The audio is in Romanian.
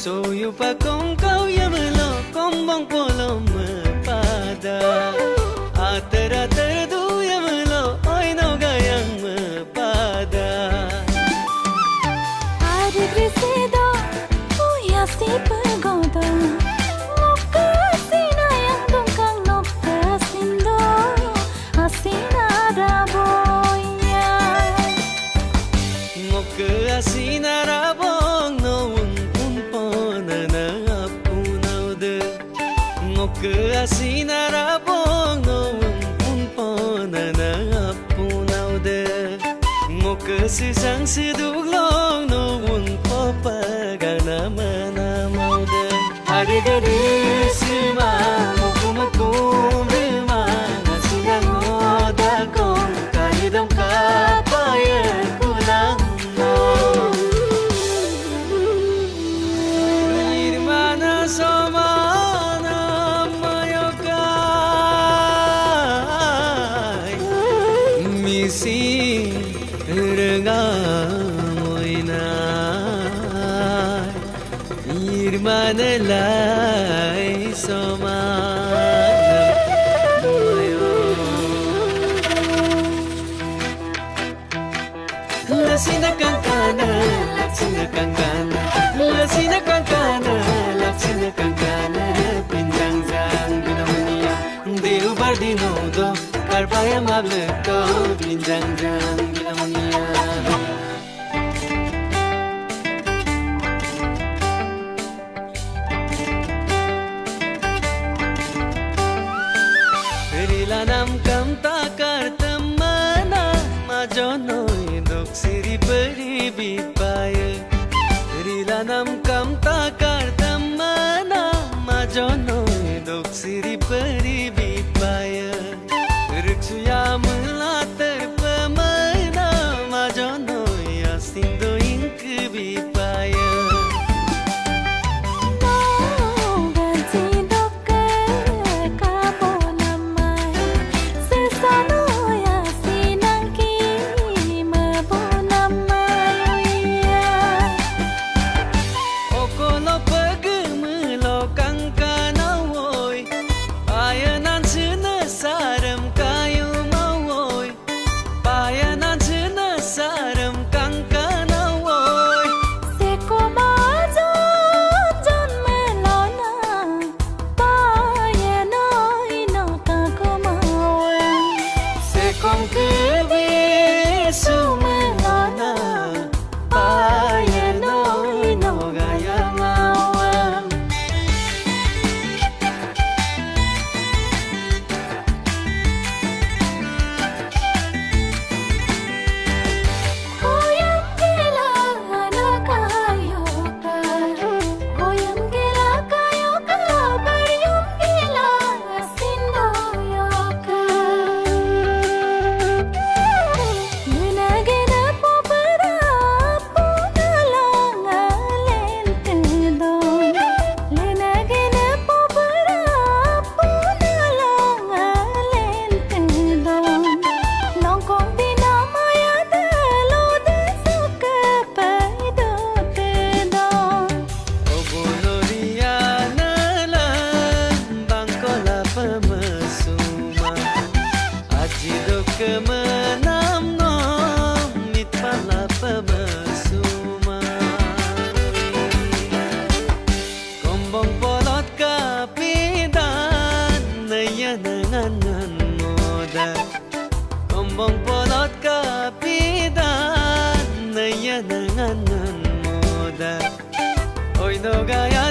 Soyu pa kong kau yamlo kombong polo mepada Ater-ater du yamlo oi no gayang mepada Are grisido uya si pagoda Nokka asina yang dongkang nokka sindo Asina raboya Ngokka asina rabong no Ngokka asina rabong noong punpona na apunaw de Ngokka sisang siduglong noong papaganamanaw de Hari-hari sima mukumakum rima Nasina ngoda kong kalidang kapayan kulang no Irmana soma misi rengamoina irmanelai somana lasina kankana laksina kankana lasina kankana laksina kankana pinjang jang binamania deu bardino do Karpaya mableko binjang-jang bilamania Rilanam kam takar temana majonoi dok siri peri bipaya Rilanam kam takar temana majonoi dok siri peri bipaya Riksuya melatar pemana majono ya sindo ingke bipaya Kemenam nom mit pala pemesuma Kombong polot kapidan naya nenganan moda Kombong polot kapidan naya nenganan moda Oy no gaya